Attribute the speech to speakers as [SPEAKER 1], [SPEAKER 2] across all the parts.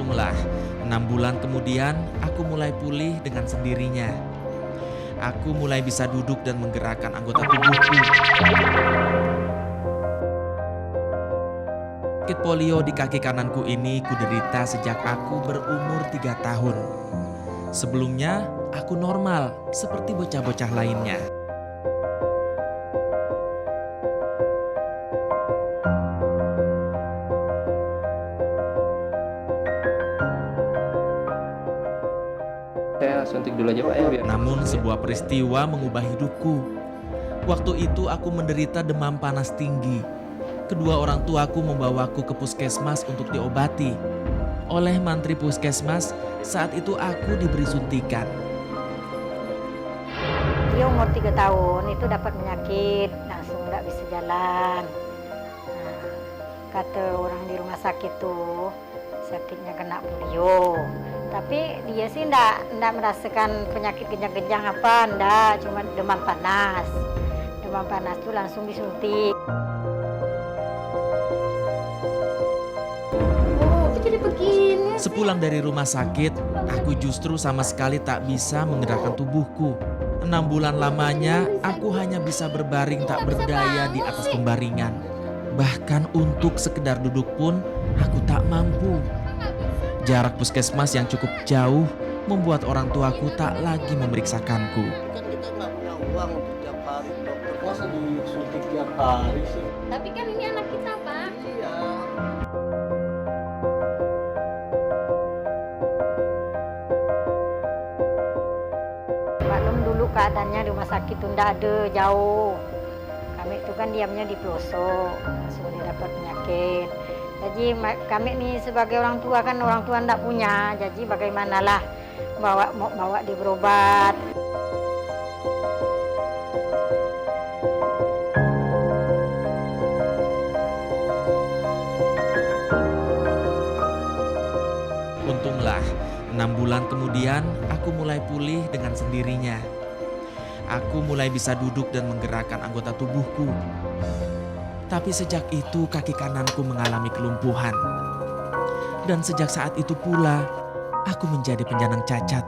[SPEAKER 1] Untunglah, 6 bulan kemudian aku mulai pulih dengan sendirinya. Aku mulai bisa duduk dan menggerakkan anggota tubuhku. Sakit polio di kaki kananku ini kuderita sejak aku berumur 3 tahun. Sebelumnya, aku normal seperti bocah-bocah lainnya.
[SPEAKER 2] Saya suntik dulu aja Pak ya biar.
[SPEAKER 1] Namun sebuah peristiwa mengubah hidupku. Waktu itu aku menderita demam panas tinggi. Kedua orang tuaku membawaku ke puskesmas untuk diobati. Oleh mantri puskesmas, saat itu aku diberi suntikan.
[SPEAKER 3] Dia umur 3 tahun itu dapat penyakit, langsung nggak bisa jalan. Nah, kata orang di rumah sakit tuh, sakitnya kena polio. Tapi dia sih ndak merasakan penyakit genjang-genjang apa, ndak, cuma demam panas. Demam panas tuh langsung disuntik.
[SPEAKER 4] Oh, jadi begini.
[SPEAKER 1] Sepulang dari rumah sakit, aku justru sama sekali tak bisa menggerakkan tubuhku. 6 bulan lamanya, aku hanya bisa berbaring tak berdaya di atas pembaringan. Bahkan untuk sekedar duduk pun, aku tak mampu. Jarak puskesmas yang cukup jauh membuat orang tuaku tak lagi memeriksakanku.
[SPEAKER 5] Kan kita nggak punya uang untuk tiap hari dokter, masa disuntik tiap hari sih?
[SPEAKER 4] Tapi kan ini anak kita, Pak.
[SPEAKER 5] Iya.
[SPEAKER 3] Maklum dulu keadaannya di rumah sakit tuh ndak ada, jauh. Kami itu kan diamnya di pelosok, langsung dia dapat penyakit. Jadi kami nih sebagai orang tua kan orang tua ndak punya, jadi bagaimanalah bawa dia berobat.
[SPEAKER 1] Untunglah, 6 bulan kemudian aku mulai pulih dengan sendirinya. Aku mulai bisa duduk dan menggerakkan anggota tubuhku. Tapi sejak itu kaki kananku mengalami kelumpuhan. Dan sejak saat itu pula, aku menjadi penyandang cacat.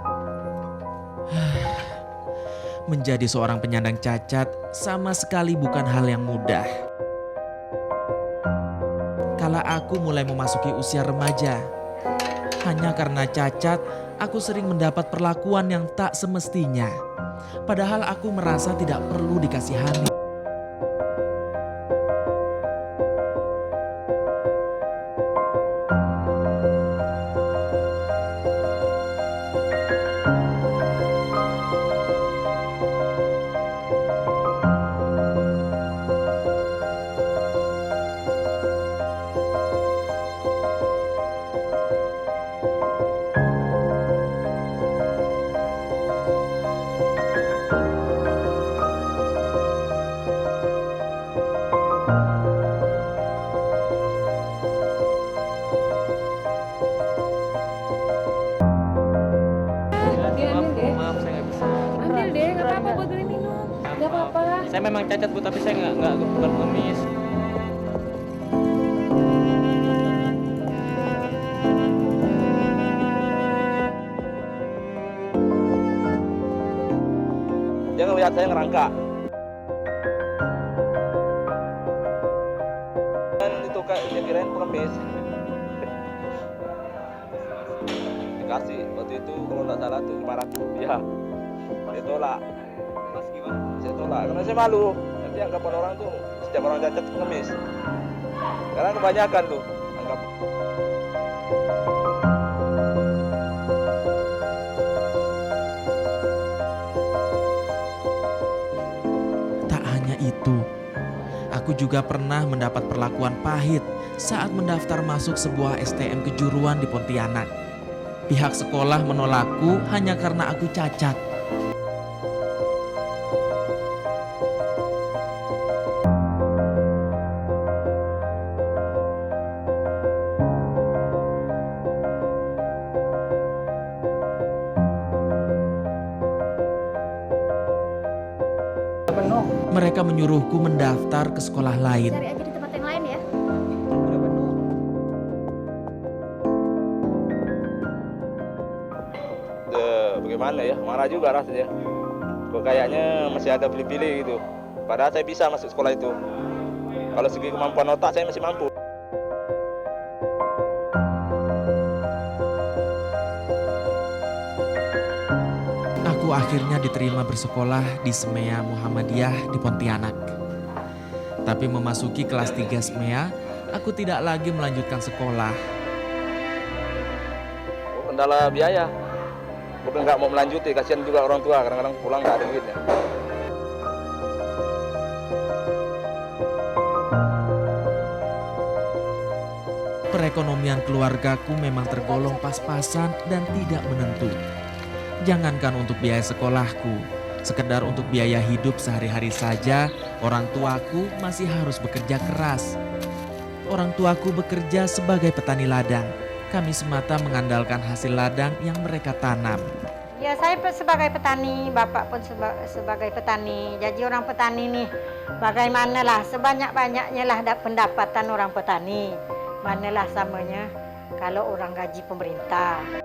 [SPEAKER 1] Menjadi seorang penyandang cacat sama sekali bukan hal yang mudah. Kala aku mulai memasuki usia remaja, hanya karena cacat, aku sering mendapat perlakuan yang tak semestinya. Padahal aku merasa tidak perlu dikasihani.
[SPEAKER 2] Maaf saya nggak bisa.
[SPEAKER 4] Ambil deh, nggak apa-apa buat beli minum. Nggak apa-apa.
[SPEAKER 2] Saya memang cacat Bu, tapi saya nggak bukan pengemis.
[SPEAKER 5] Dia ngelihat saya ngerangka. Dan itu dia kirain pengemis. Dikasih waktu itu kalau nggak salah tuh 500 rupiah. Saya tolak. Mas gimana? Saya tolak karena saya malu. Nanti anggapan orang tuh setiap orang cacat pengemis. Karena kebanyakan tuh anggap.
[SPEAKER 1] Tak hanya itu, aku juga pernah mendapat perlakuan pahit saat mendaftar masuk sebuah STM kejuruan di Pontianak. Pihak sekolah menolakku hanya karena aku cacat.
[SPEAKER 2] Penuh.
[SPEAKER 1] Mereka menyuruhku mendaftar ke sekolah lain.
[SPEAKER 4] Cari aja di tempat yang lain ya.
[SPEAKER 2] Udah penuh.
[SPEAKER 5] gimana ya, marah juga rasanya. Kok kayaknya masih ada pilih-pilih gitu. Padahal saya bisa masuk sekolah itu. Kalau segi kemampuan otak saya masih mampu.
[SPEAKER 1] Aku akhirnya diterima bersekolah di Semea Muhammadiyah di Pontianak. Tapi memasuki kelas 3 Semea, aku tidak lagi melanjutkan sekolah.
[SPEAKER 5] Kendala biaya. Bukan nggak mau melanjuti, kasihan juga orang tua, kadang-kadang pulang nggak ada duitnya.
[SPEAKER 1] Perekonomian keluargaku memang tergolong pas-pasan dan tidak menentu. Jangankan untuk biaya sekolahku, sekedar untuk biaya hidup sehari-hari saja, orang tuaku masih harus bekerja keras. Orang tuaku bekerja sebagai petani ladang. Kami semata mengandalkan hasil ladang yang mereka tanam.
[SPEAKER 3] Ya saya sebagai petani, bapak pun sebagai petani. Jadi orang petani nih, bagaimanalah sebanyak-banyaknya lah pendapatan orang petani. Manalah samanya kalau orang gaji pemerintah.